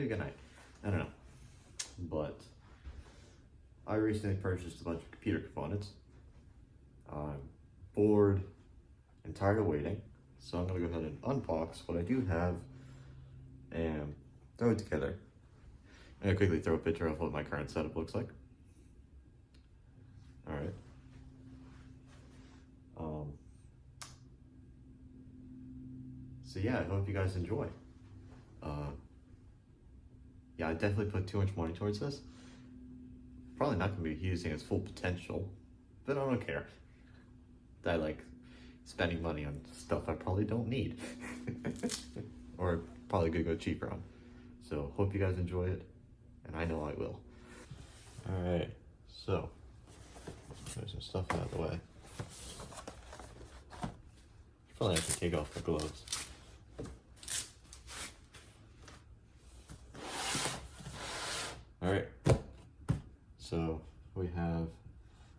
a good night. I don't know. But I recently purchased a bunch of computer components. I'm bored and tired of waiting, so I'm gonna go ahead and unbox what I do have and throw it together. I'm gonna quickly throw a picture of what my current setup looks like. Alright. So yeah, I hope you guys enjoy. Yeah, I definitely put too much money towards this. Probably not gonna be using its full potential, but I don't care. I like spending money on stuff I probably don't need. Or probably could go cheaper on. So hope you guys enjoy it, and I know I will. Alright, so there's some stuff out of the way. Probably have to take off the gloves. Alright, so we have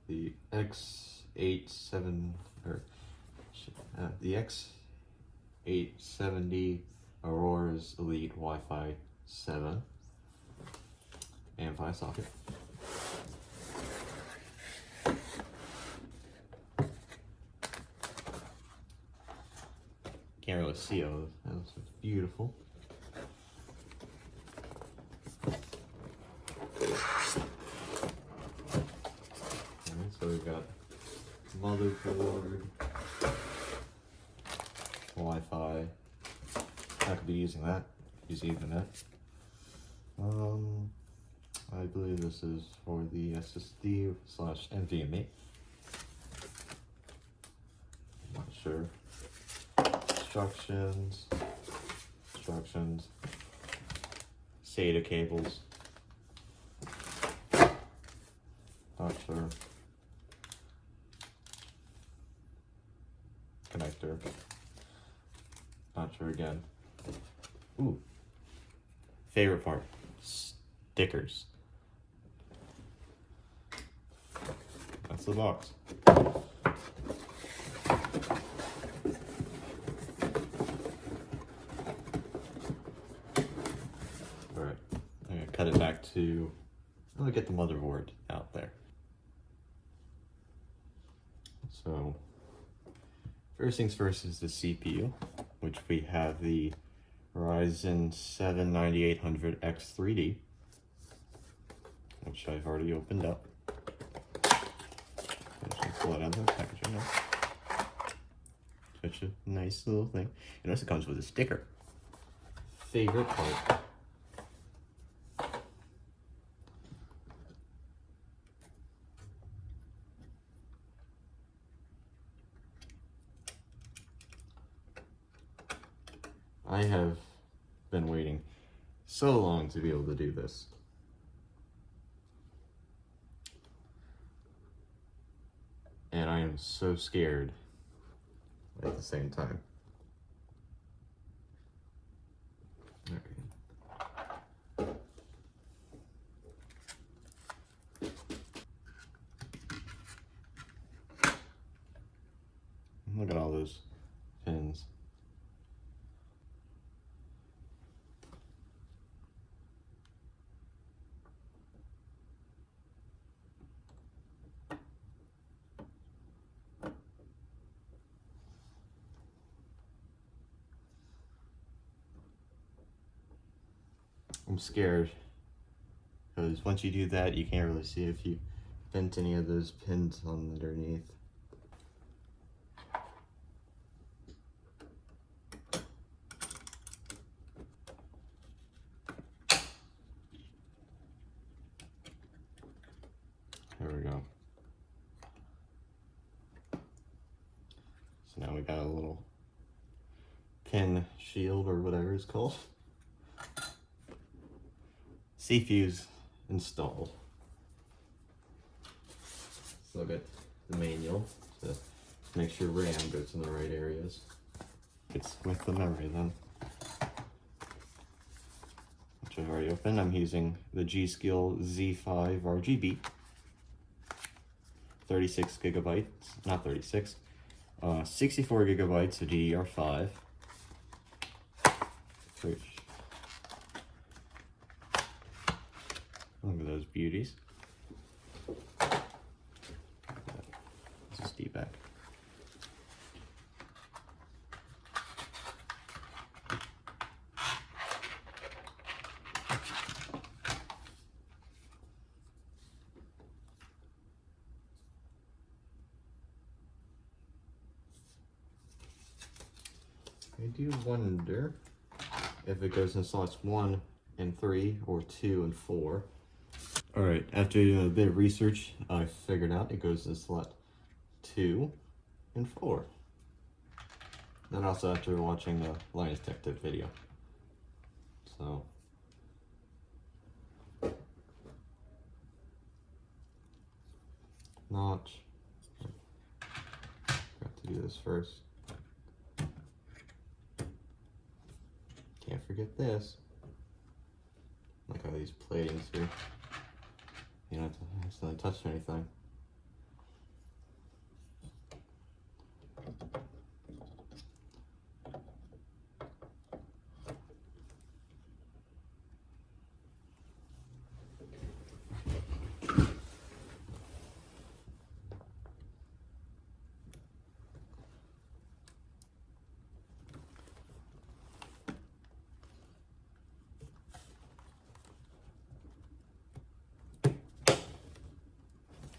the X87 or the X870 Aurora's Elite Wi-Fi 7 Amfi socket. Can't really see all of that. It's beautiful. Alright, so we've got motherboard, Wi-Fi. I could be using that. Use Ethernet. I believe this is for the SSD / NVMe. I'm not sure. Instructions, SATA cables, not sure, connector, not sure again. Ooh, favorite part, stickers. That's the box. Cut it back to, I'm gonna get the motherboard out there. So, first things first is the CPU, which we have the Ryzen 7 9800X3D, which I've already opened up. Just pull it out of the packaging now. Such a nice little thing. You notice it comes with a sticker. Favorite part. I have been waiting so long to be able to do this. And I am so scared at the same time. Look at all those pins. I'm scared because once you do that, you can't really see if you bent any of those pins on underneath. There we go. So now we got a little pin shield or whatever it's called. C-Fuse installed. So look at the manual to make sure RAM goes in the right areas. It's with the memory then. Which I've already opened. I'm using the G.Skill Z5 RGB. 36 gigabytes, not 36, 64 gigabytes of DDR5. Which beauties. SSD back. I do wonder if it goes in slots 1 and 3 or 2 and 4. Alright, after a bit of research, I figured out it goes in slot 2 and 4. And also after watching the Linus Tech Tip video. So, notch. Got to do this first. Can't forget this. Like all these platings here. You don't have to accidentally touch anything.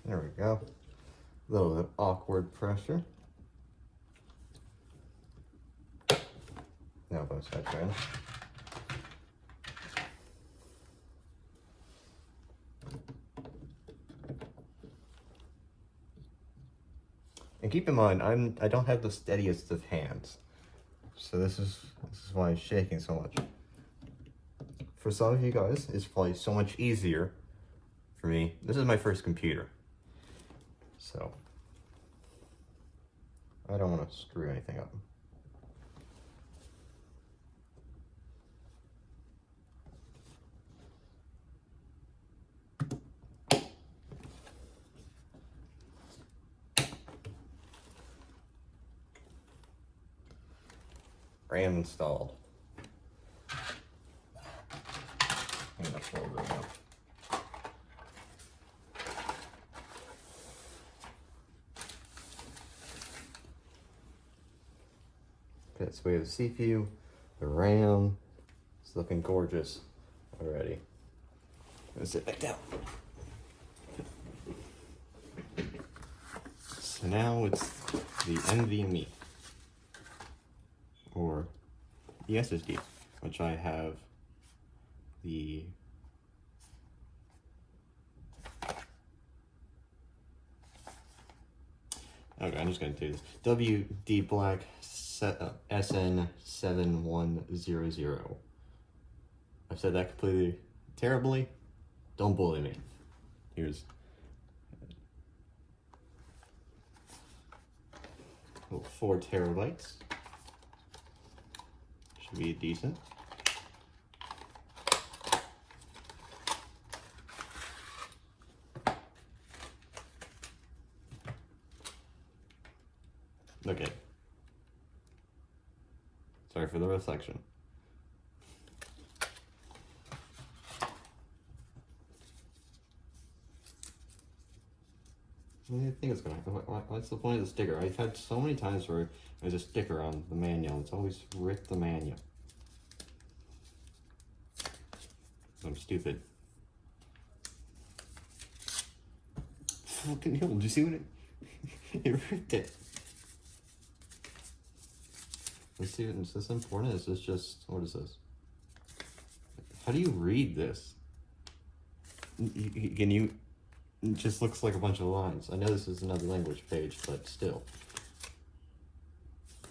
There we go. A little bit awkward pressure. Now both sides are in. And keep in mind, I don't have the steadiest of hands, so this is why I'm shaking so much. For some of you guys, it's probably so much easier. For me, this is my first computer, so I don't want to screw anything up. RAM installed. That's a little bit now. Okay, so we have the CPU, the RAM. It's looking gorgeous already. I'm gonna sit back down. So now it's the NVMe, or the SSD, which I have the okay, I'm just gonna do this. WD Black SN7100. I've said that completely terribly. Don't bully me. Here's 4 terabytes. Should be decent. Okay. Sorry for the reflection. I think it's gonna happen. What's the point of the sticker? I've had so many times where there's a sticker on the manual. It's always ripped the manual. I'm stupid. Fucking hell, did you see what it... it ripped it. Let's see, is this important? Is this just... what is this? How do you read this? Can you... It just looks like a bunch of lines. I know this is another language page, but still.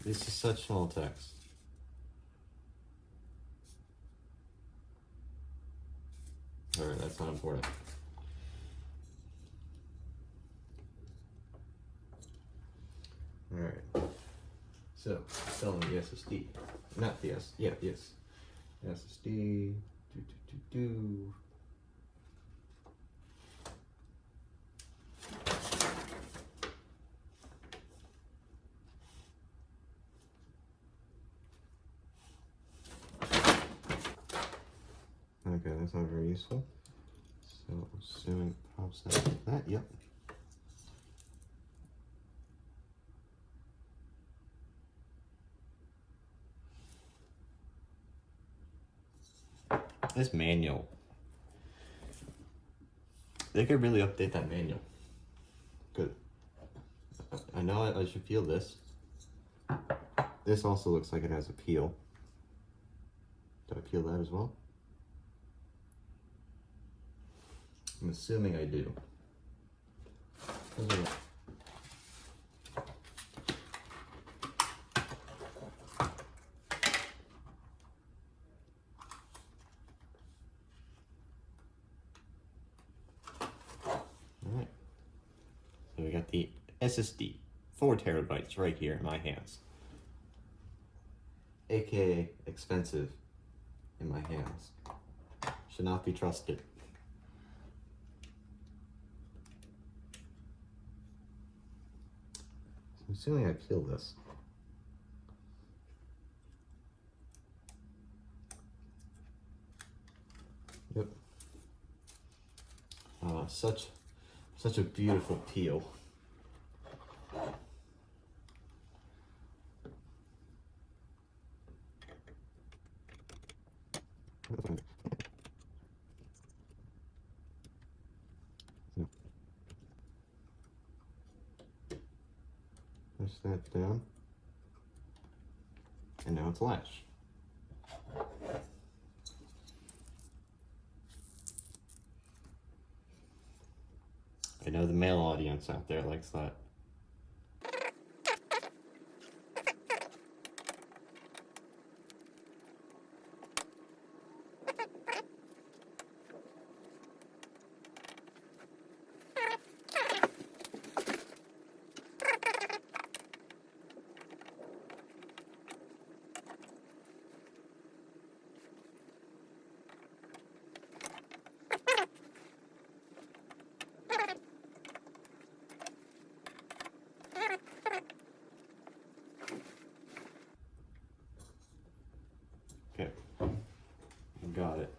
This is such small text. Alright, that's not important. Alright. So, selling the SSD. Not the S. Yeah, yes. SSD. Okay, that's not very useful. So assuming pops out like that, yep. This manual, they could really update that manual. Good. I know I should peel this. This also looks like it has a peel. Do I peel that as well? I'm assuming I do. Alright. So we got the SSD, 4 terabytes right here in my hands. AKA expensive in my hands. Should not be trusted. So I'm assuming I peel this. Yep. Such a beautiful peel. Push that down. And now it's latched. I know the male audience out there likes that. Okay, got it.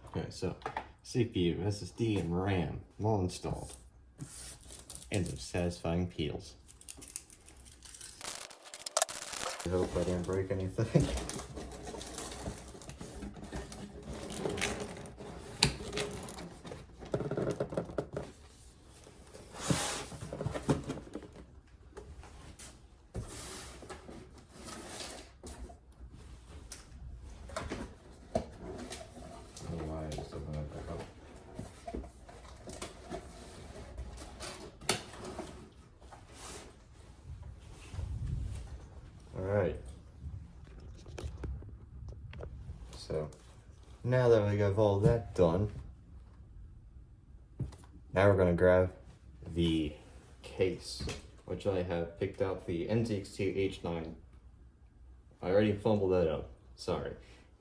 Okay, so CPU, SSD, and RAM all installed. And those satisfying peels. I hope I didn't break anything. Alright. So, now that we have all that done, now we're going to grab the case, which I have picked out the NZXT H9. I already fumbled that up. Sorry.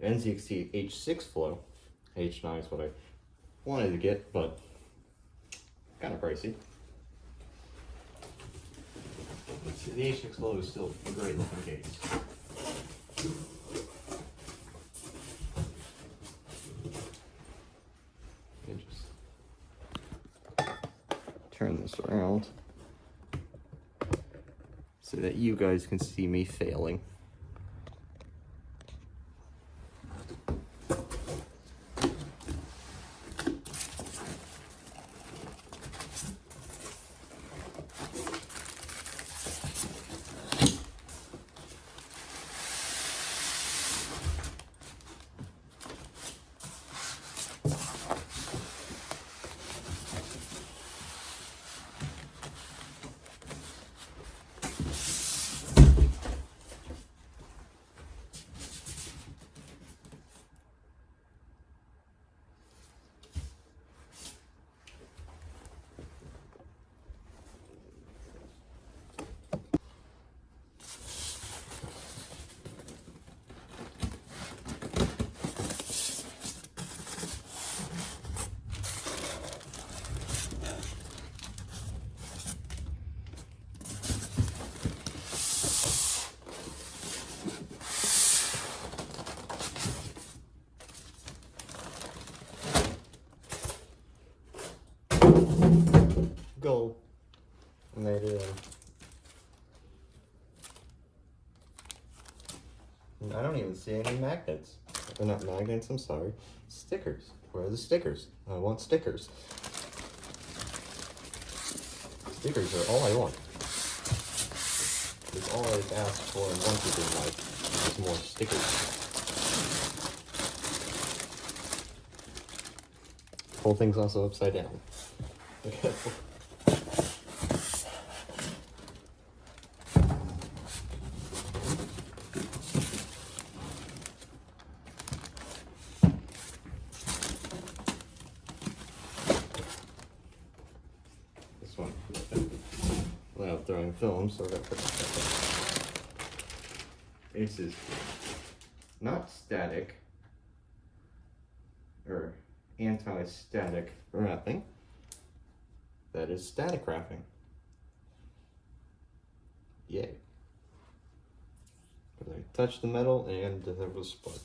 NZXT H6 Flow. H9 is what I wanted to get, but kind of pricey. The H6 Flow is still a great looking case. And just turn this around so that you guys can see me failing. Go. And they do. And I don't even see any magnets. Or not magnets, I'm sorry. Stickers. Where are the stickers? I want stickers. Stickers are all I want. That's all I've asked for and wanted in life is more stickers. Whole thing's also upside down. This one, without throwing film, so we're gonna put this back. This is not static or anti-static wrapping. That is static wrapping. Yay. But I touched the metal and there was a spark.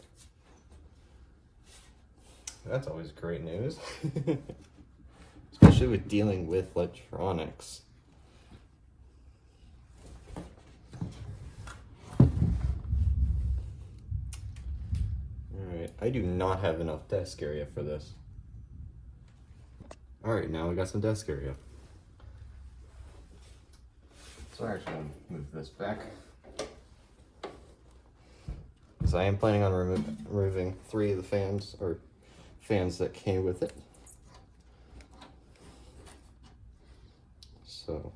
That's always great news. Especially with dealing with electronics. Alright, I do not have enough desk area for this. Alright, now we got some desk area. So I actually want to move this back. Because I am planning on removing 3 of the fans, or fans that came with it. So,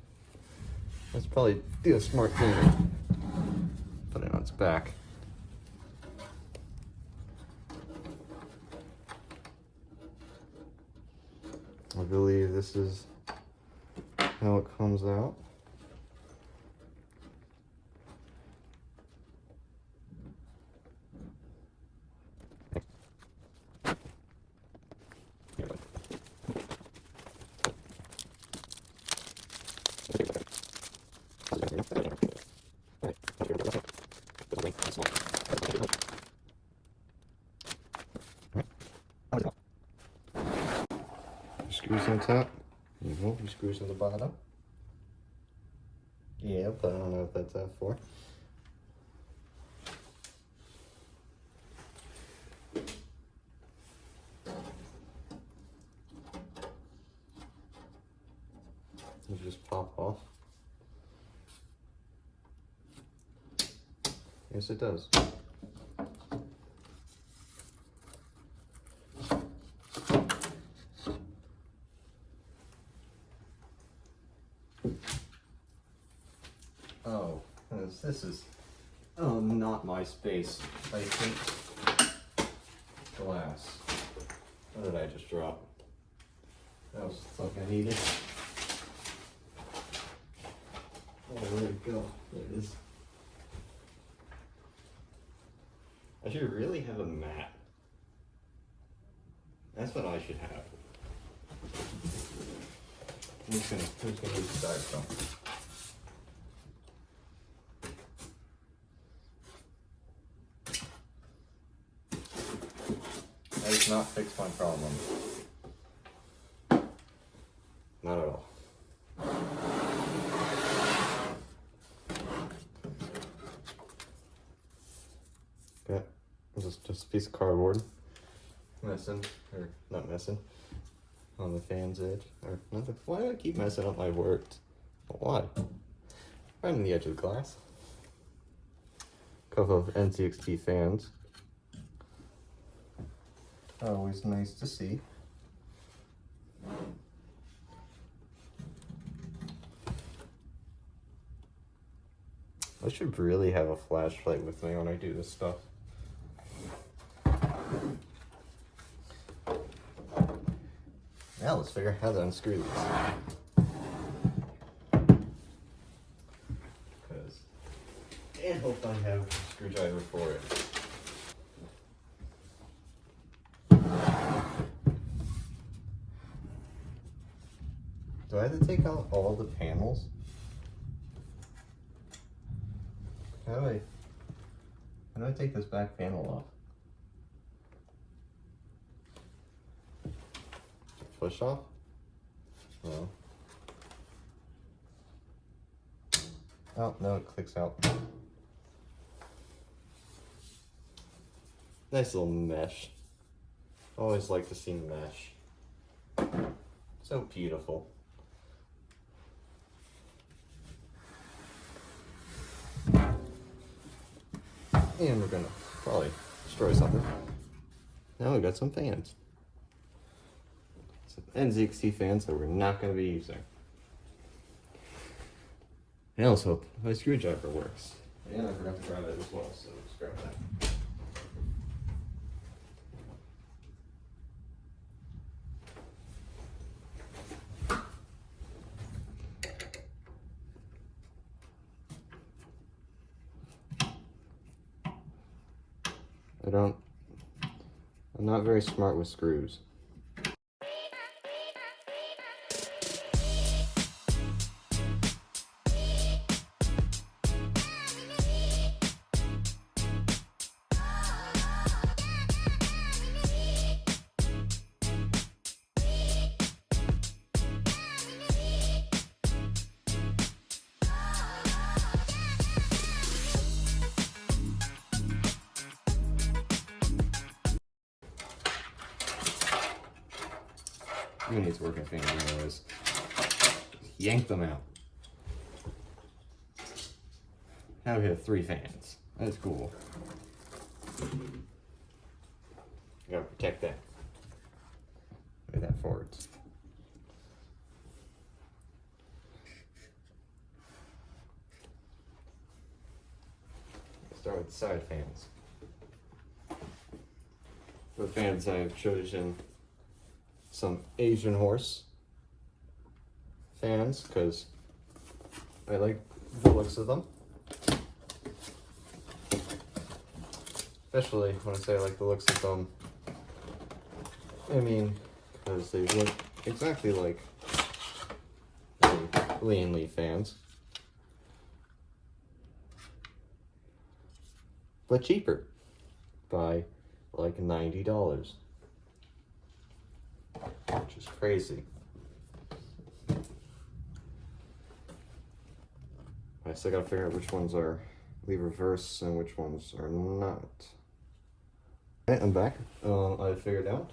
that's probably the smart thing. Put it on its back. I believe this is how it comes out. Screws on top, screws on the bottom. Yeah, but I don't know what that's that for. It just pop off. Yes, it does. Oh, this is not my space. I hate glass. What did I just drop? That was something I needed. Oh, where'd it go? There it is. I should really have a mat. That's what I should have. Who's gonna use styrofoam? That does not fix my problem. Not at all. Okay, just a piece of cardboard. Messing, or not messing, on the fan's edge. Or nothing. Why do I keep messing up my words? Why? Right on the edge of the glass. Couple of NCXT fans. Always nice to see. I should really have a flashlight with me when I do this stuff. Now let's figure out how to unscrew these. And hope I have a screwdriver for it. Do I have to take out all the panels? How do I take this back panel off? Push off? Well. Oh, no, it clicks out. Nice little mesh. Always like to see mesh. So beautiful. And we're gonna probably destroy something. Now we got some fans. Some NZXT fans that we're not gonna be using. I also hope my screwdriver works. And I forgot to grab it as well, so let's grab that. I'm not very smart with screws. Who needs working fans anyways? Yank them out. Now we have 3 fans. That's cool. Gotta protect that. Move that forwards. Start with side fans. For the fans, I have chosen some Asian horse fans because I like the looks of them. Especially when I say I like the looks of them, I mean because they look exactly like the Lian Li fans, but cheaper by like $90. Which is crazy. I still gotta figure out which ones are the reverse and which ones are not. Okay, I'm back. I figured out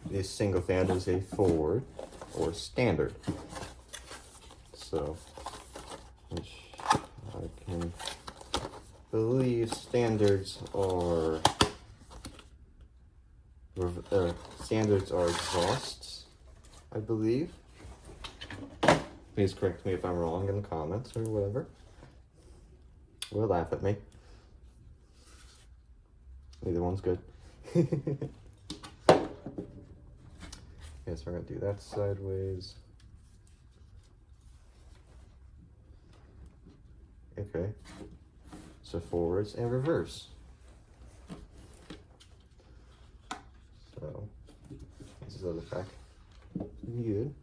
this single fan is a forward or standard. So, which I can believe standards are exhausts, I believe. Please correct me if I'm wrong in the comments or whatever. Or laugh at me. Either one's good. Yes, we're gonna do that sideways. Okay. So forwards and reverse. So this is other pack. Good.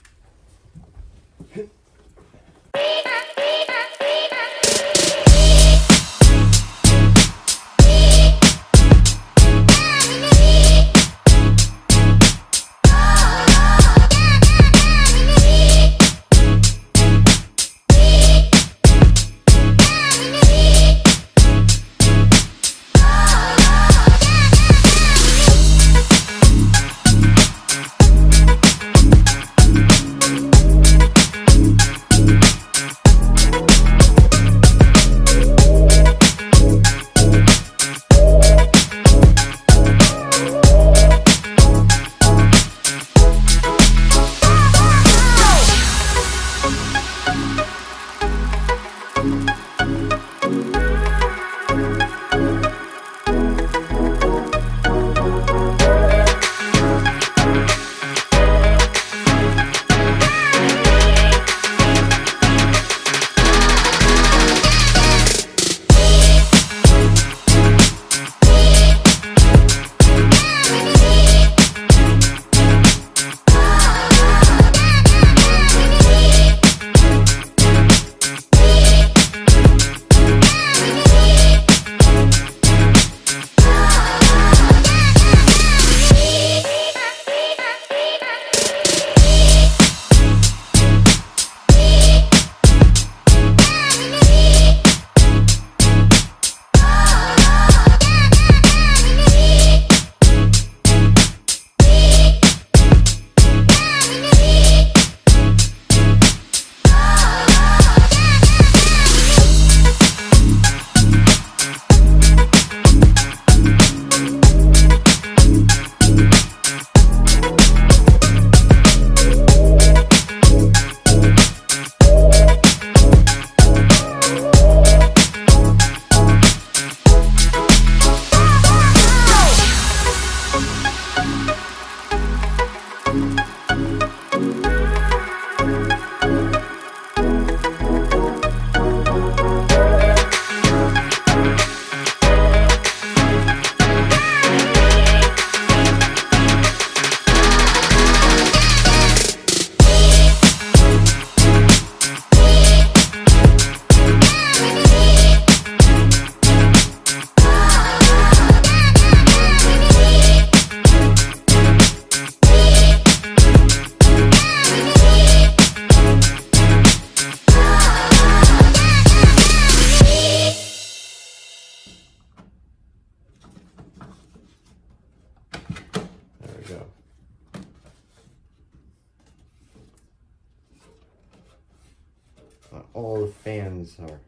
all the fans are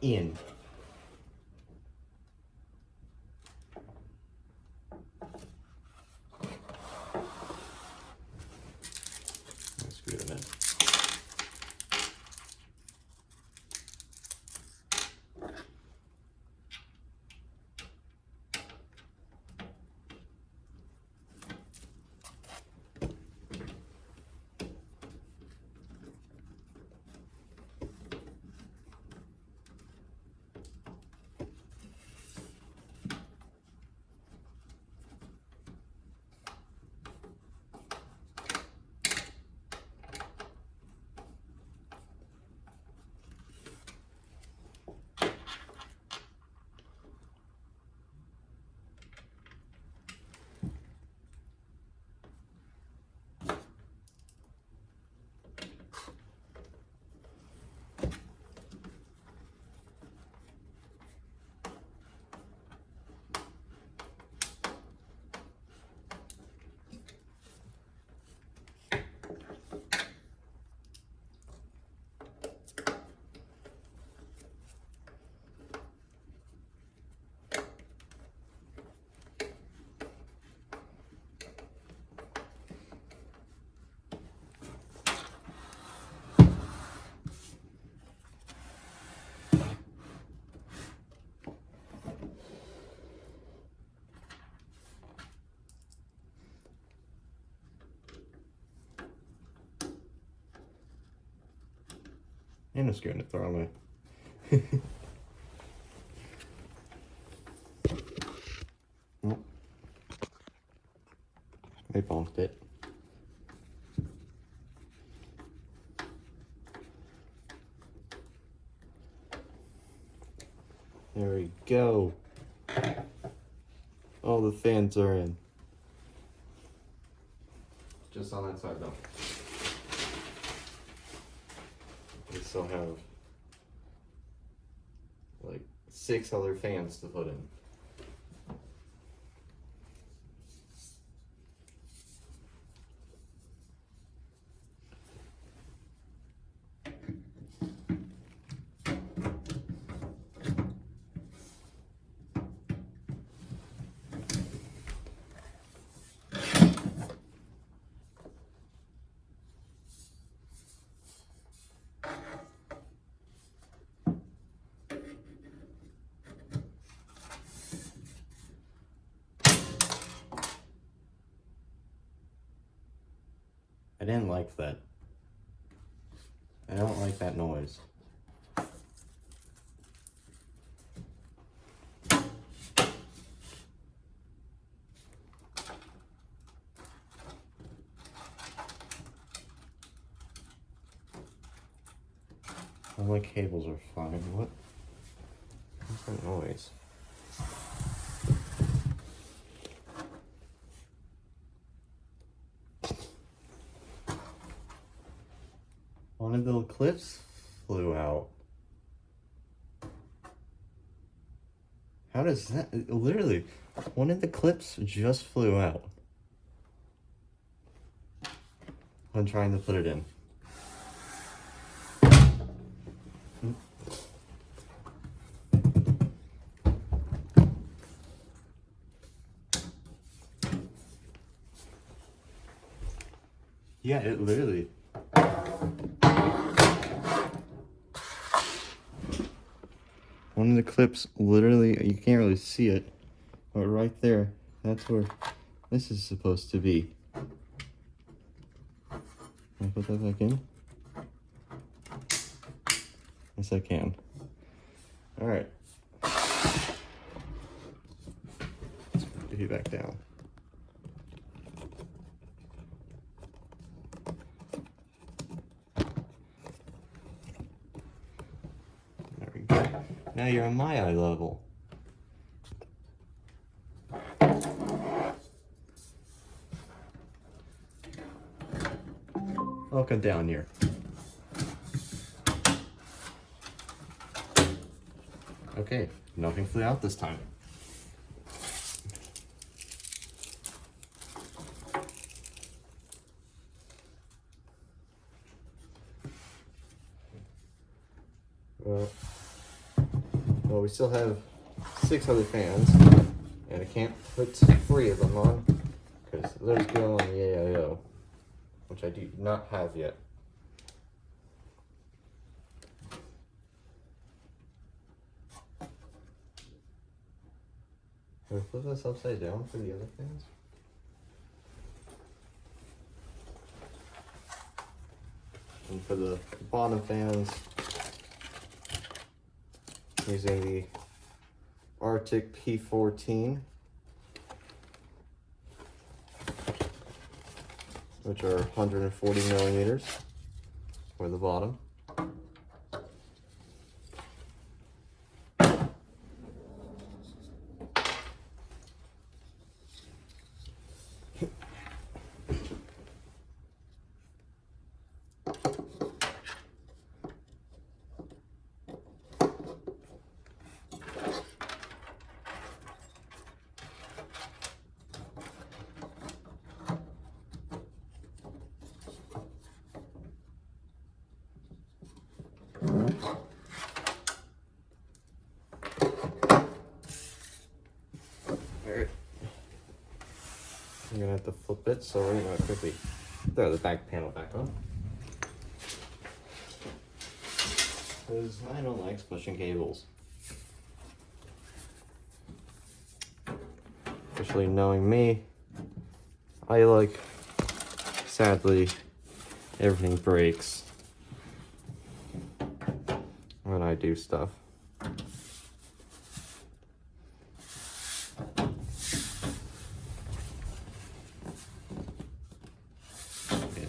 in. Let's screw them in. And I'm scared to throw away. Oh. I bonked it. There we go. All the fans are in. Just on that side though. We still have like 6 other fans to put in. I didn't like that. I don't like that noise. All my cables are fine. What's that noise? One of the clips flew out. How does that? Literally, one of the clips just flew out. I'm trying to put it in. Yeah, it literally. One of the clips, literally, you can't really see it, but right there, that's where this is supposed to be. Can I put that back in? Yes, I can. All right. Let's put you back down. There we go. Now you're on my eye level. I'll come down here. Okay, nothing flew out this time. Well, we still have 6 other fans, and I can't put 3 of them on because those go on the AIO, which I do not have yet. Can we flip this upside down for the other fans? And for the bottom fans, using the Arctic P14, which are 140 millimeters for the bottom. Alright. I'm gonna have to flip it, so we're gonna quickly throw the back panel back on. Because I don't like pushing cables. Especially knowing me, I like, sadly, everything breaks when I do stuff.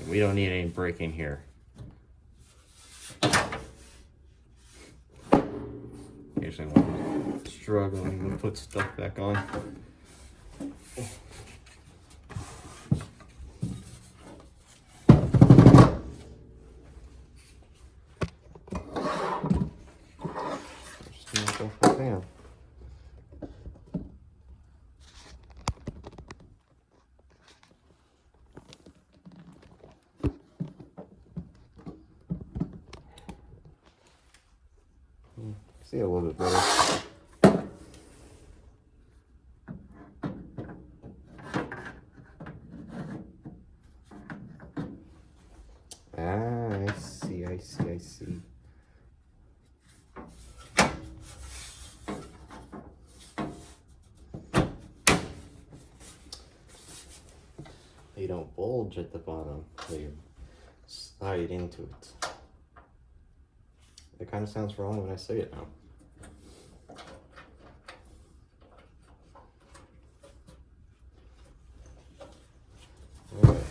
We don't need any breaking here. Usually when I'm struggling to put stuff back on. Just gonna go for a fan. See a little bit better. Ah, I see. They don't bulge at the bottom, they slide into it. It kind of sounds wrong when I say it now. Alright,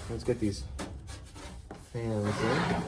let's get these fans in.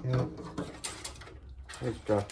Yeah. Let's drop.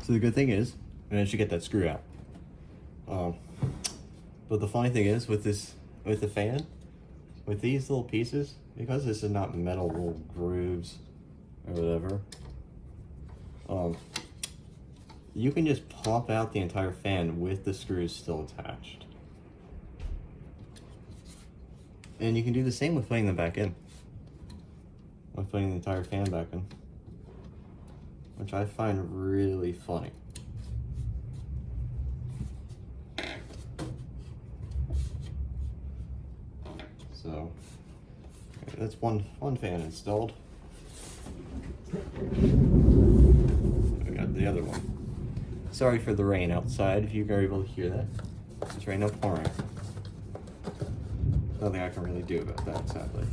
So the good thing is, managed to get that screw out. But the funny thing is, with the fan, with these little pieces, because this is not metal little grooves or whatever, you can just pop out the entire fan with the screws still attached. And you can do the same with putting them back in. With putting the entire fan back in. Which I find really funny. So, that's one fan installed. We got the other one. Sorry for the rain outside, if you are able to hear that. It's right now pouring. Nothing I can really do about that, sadly.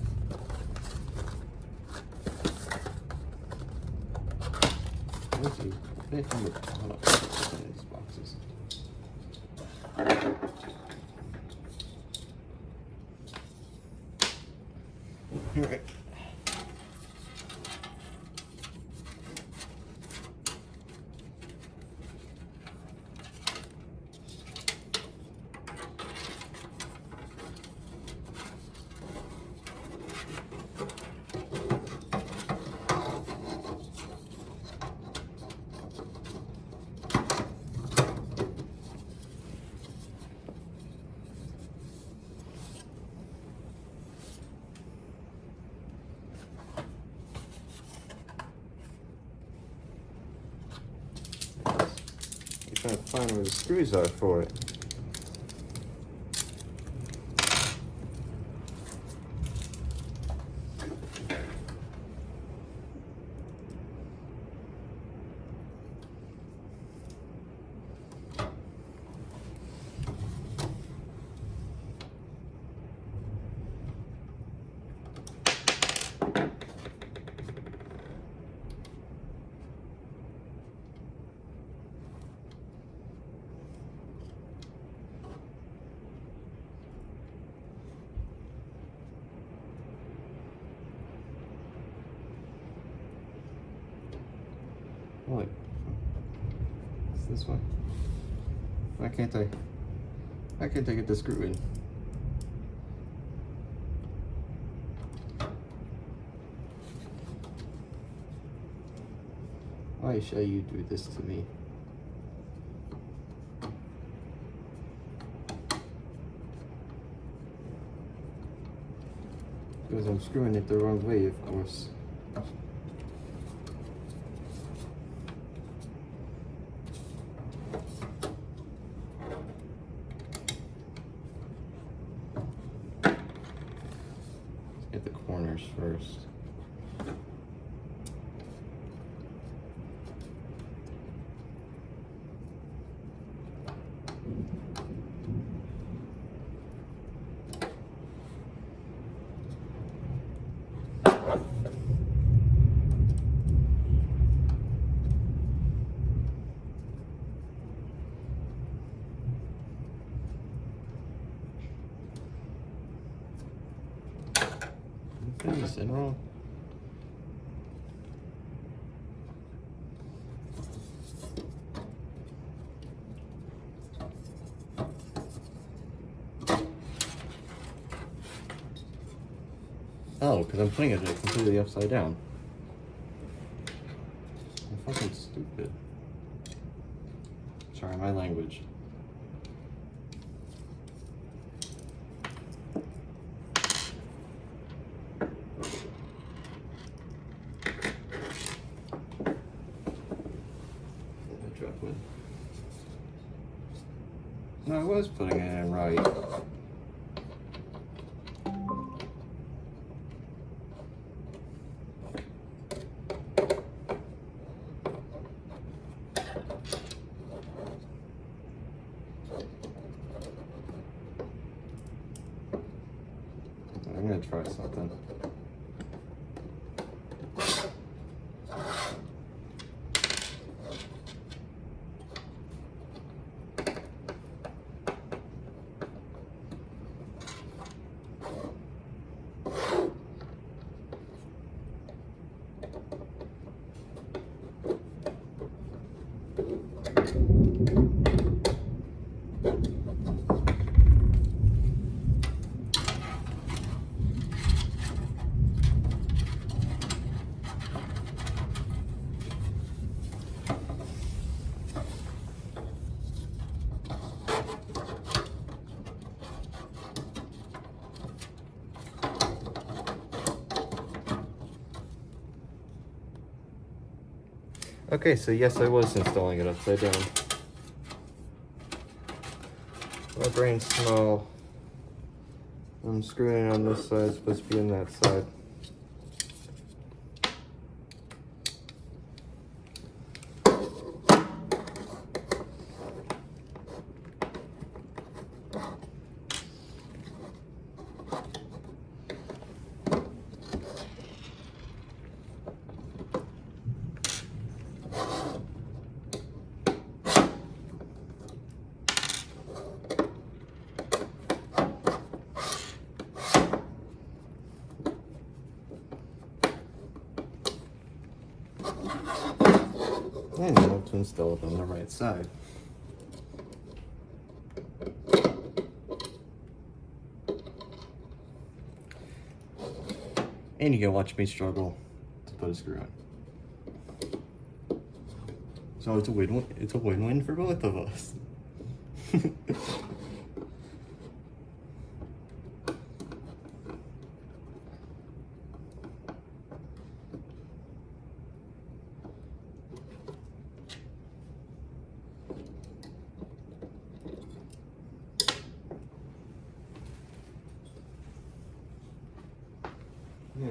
Let's see. Hold up. Open these boxes. All right. Trying to find where the screws are for it. Wait, it's this one. Why can't I get the screw in? Why shall you do this to me? Because I'm screwing it the wrong way, of course. Get the corners first. Is it wrong? Oh, because I'm putting it completely upside down. I'm fucking stupid. Sorry, my language. No, I was putting it in right. I'm gonna try something. Okay, so yes, I was installing it upside down. My brain's small. I'm screwing it on this side, it's supposed to be on that side. And now to install it on the right side. And you can watch me struggle to put a screw on. So it's a win-win. It's a win-win for both of us. Yeah.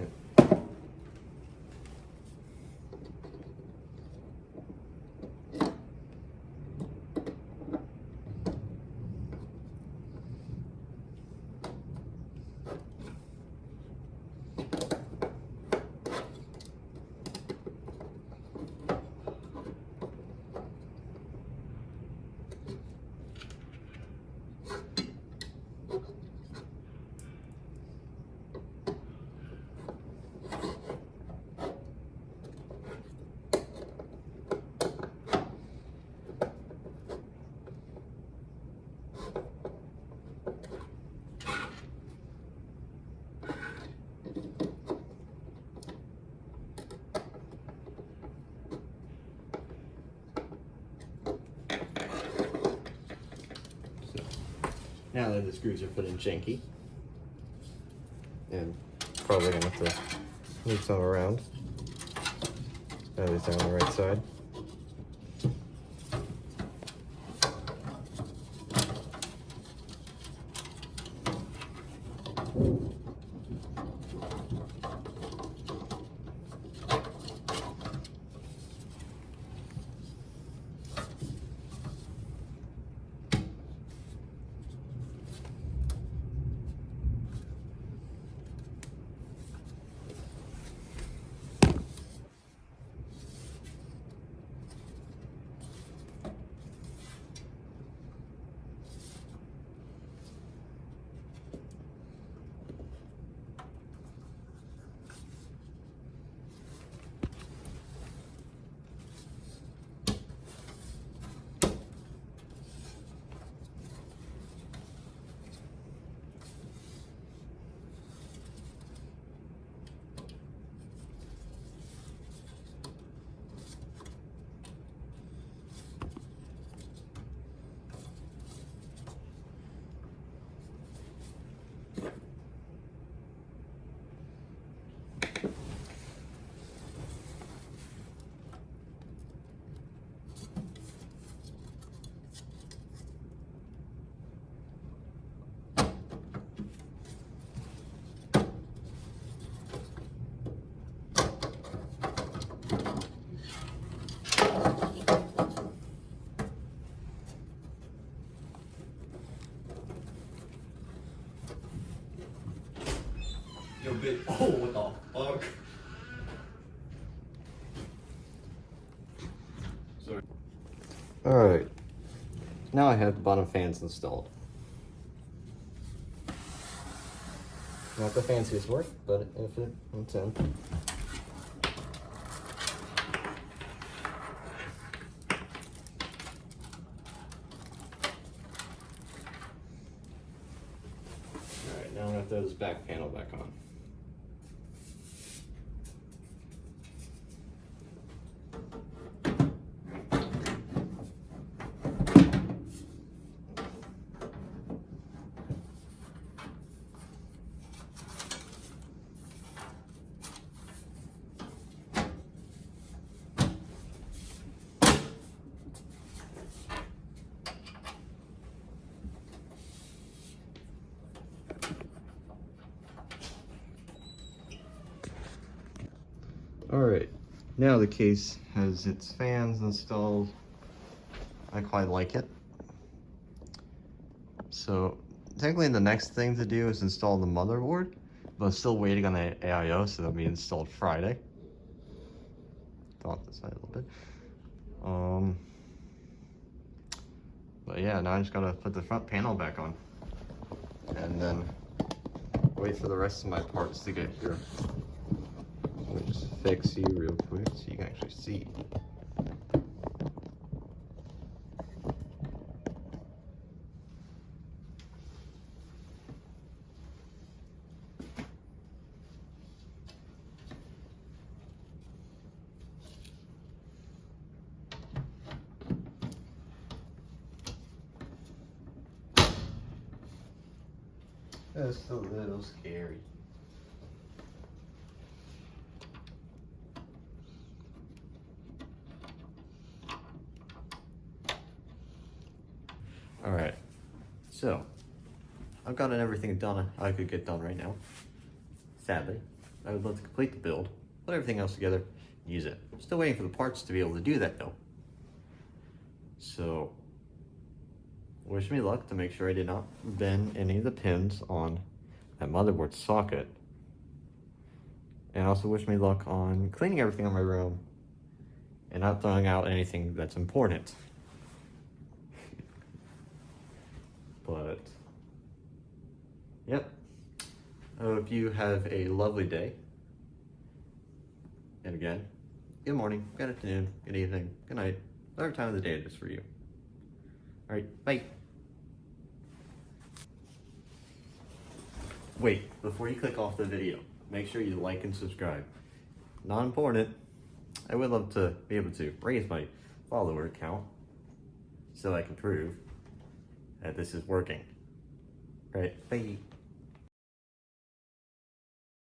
Now that the screws are put in janky, and probably gonna have to move some around. At least on the right side. Yo, bitch. Oh, what the fuck? Sorry. Alright. Now I have the bottom fans installed. Not the fanciest work, but if it's in. Alright, now I'm gonna throw this back panel back on. Alright, now the case has its fans installed. I quite like it. So, technically the next thing to do is install the motherboard, but I'm still waiting on the AIO, so that'll be installed Friday. Thought this side a little bit. But yeah, now I just gotta put the front panel back on. And then wait for the rest of my parts to get here. Let me just fix you real quick so you can actually see. That's a little scary. Alright, so I've gotten everything done I could get done right now. Sadly, I would love to complete the build, put everything else together, use it. Still waiting for the parts to be able to do that though. So, wish me luck to make sure I did not bend any of the pins on that motherboard socket. And also wish me luck on cleaning everything in my room and not throwing out anything that's important. But, yep. I hope you have a lovely day. And again, good morning, good afternoon, good evening, good night, whatever time of the day it is for you. Alright, bye. Wait, before you click off the video, make sure you like and subscribe. Not important. I would love to be able to raise my follower count so I can prove that this is working. Right, bye.